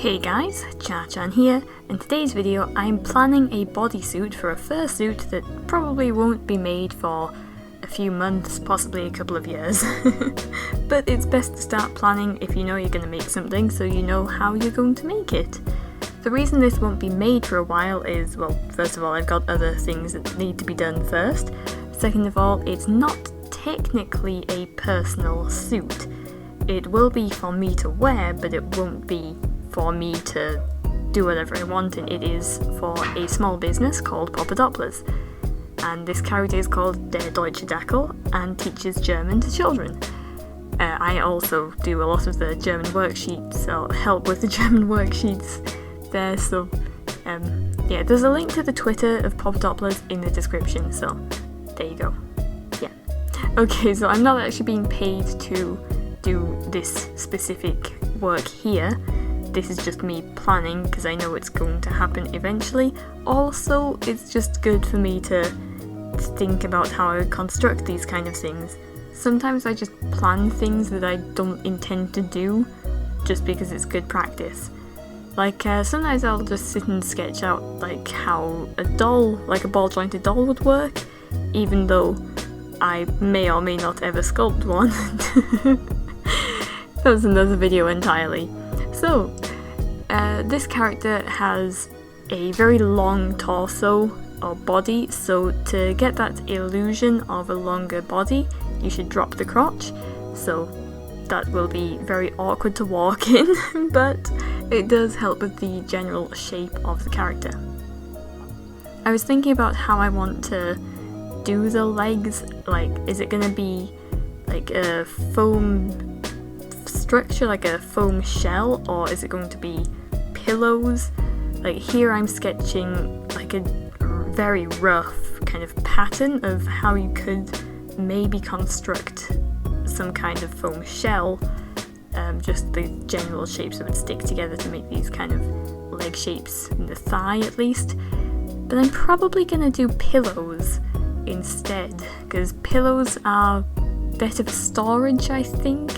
Hey guys, CharrChan here. In today's video I'm planning a bodysuit for a fursuit that probably won't be made for a few months, possibly a couple of years. But it's best to start planning if you know you're going to make something so you know how you're going to make it. The reason this won't be made for a while is, well, first of all I've got other things that need to be done first. Second of all, it's not technically a personal suit. It will be for me to wear, but it won't be for me to do whatever I want, and it is for a small business called Happytoseeyou. And this character is called Der Deutsche Dackel and teaches German to children. I also do a lot of the German worksheets, or help with the German worksheets there, so yeah, there's a link to the Twitter of Happytoseeyou in the description, so there you go. Yeah. Okay, so I'm not actually being paid to do this specific work here. This is just me planning because I know it's going to happen eventually. Also, it's just good for me to think about how I would construct these kind of things. Sometimes I just plan things that I don't intend to do just because it's good practice. Like sometimes I'll just sit and sketch out like how a doll, like a ball jointed doll would work, even though I may or may not ever sculpt one. That's another video entirely. So, this character has a very long torso or body, so to get that illusion of a longer body, you should drop the crotch. So that will be very awkward to walk in, but it does help with the general shape of the character. I was thinking about how I want to do the legs. Like, is it gonna be like a foam structure, like a foam shell, or is it going to be pillows? Like here I'm sketching like a very rough kind of pattern of how you could maybe construct some kind of foam shell, just the general shapes that would stick together to make these kind of leg shapes in the thigh at least. But I'm probably gonna do pillows instead, because pillows are better for storage, I think.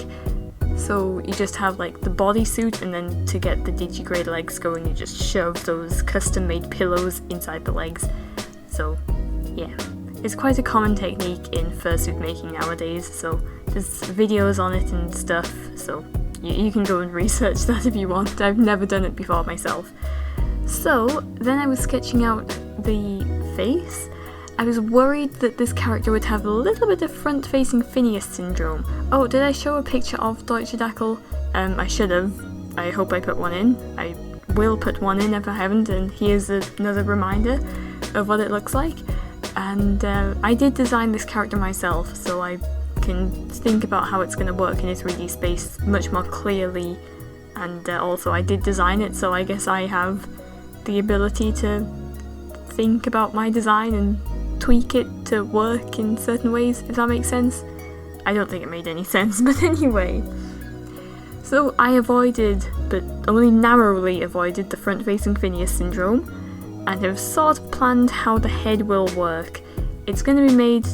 So you just have like the bodysuit, and then to get the digigrade legs going you just shove those custom made pillows inside the legs. So yeah, it's quite a common technique in fursuit making nowadays, so there's videos on it and stuff, so you can go and research that if you want. I've never done it before myself. So then I was sketching out the face. I was worried that this character would have a little bit of front-facing Phineas syndrome. Oh, did I show a picture of Deutsche Dackel? I should have. I hope I put one in. I will put one in if I haven't, and here's another reminder of what it looks like. And I did design this character myself, so I can think about how it's going to work in a 3D space much more clearly. And also I did design it, so I guess I have the ability to think about my design and tweak it to work in certain ways, if that makes sense. I don't think it made any sense, but anyway. So I avoided, but only narrowly avoided, the front-facing Phineas syndrome, and have sort of planned how the head will work. It's going to be made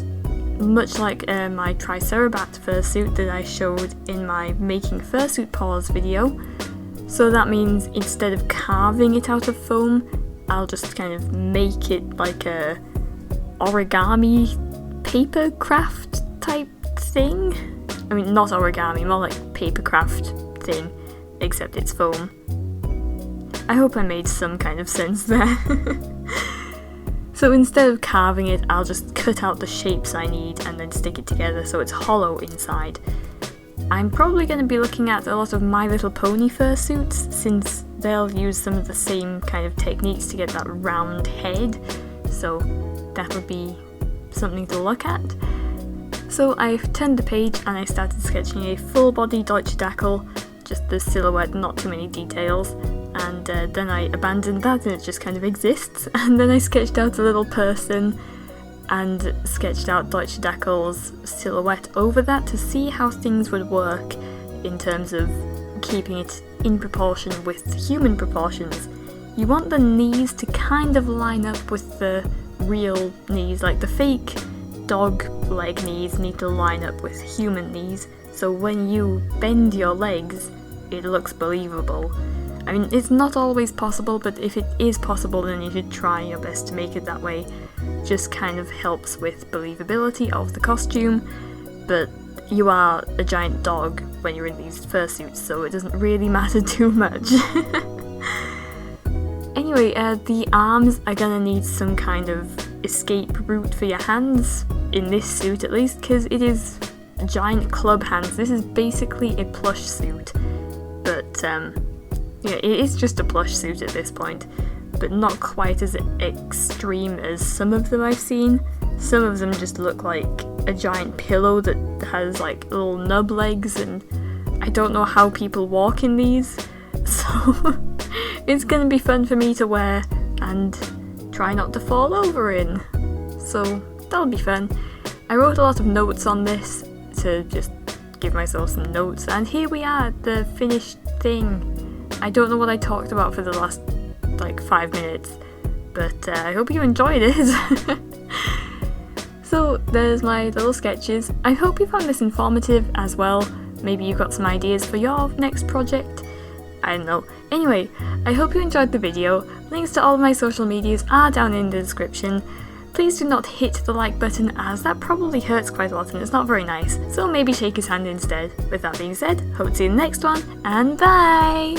much like my Tricerabat fursuit that I showed in my Making Fursuit Paws video. So that means instead of carving it out of foam, I'll just kind of make it like a origami paper craft type thing. I mean, not origami, more like paper craft thing, except it's foam. I hope I made some kind of sense there. So instead of carving it, I'll just cut out the shapes I need and then stick it together so it's hollow inside. I'm probably going to be looking at a lot of My Little Pony fursuits, since they'll use some of the same kind of techniques to get that round head, so that'll be something to look at. So I've turned the page and I started sketching a full body Deutsche Dackel, just the silhouette, not too many details, and then I abandoned that and it just kind of exists, and then I sketched out a little person and sketched out Deutsche Dackel's silhouette over that to see how things would work in terms of keeping it in proportion with human proportions. You want the knees to kind of line up with the real knees, like the fake dog leg knees need to line up with human knees, so when you bend your legs it looks believable. I mean, it's not always possible, but if it is possible, then you should try your best to make it that way. Just kind of helps with believability of the costume, but you are a giant dog when you're in these fursuits, so it doesn't really matter too much. Anyway, the arms are gonna need some kind of escape route for your hands, in this suit at least, because it is giant club hands. This is basically a plush suit, but yeah, it is just a plush suit at this point, but not quite as extreme as some of them I've seen. Some of them just look like a giant pillow that has like little nub legs, and I don't know how people walk in these, so it's gonna be fun for me to wear and try not to fall over in, so that'll be fun. I wrote a lot of notes on this to just give myself some notes, and here we are, the finished thing. I don't know what I talked about for the last like 5 minutes, but I hope you enjoyed it. So there's my little sketches. I hope you found this informative as well. Maybe you got some ideas for your next project. I don't know. Anyway, I hope you enjoyed the video. Links to all of my social medias are down in the description. Please do not hit the like button, as that probably hurts quite a lot and it's not very nice, so maybe shake his hand instead. With that being said, hope to see you in the next one, and bye!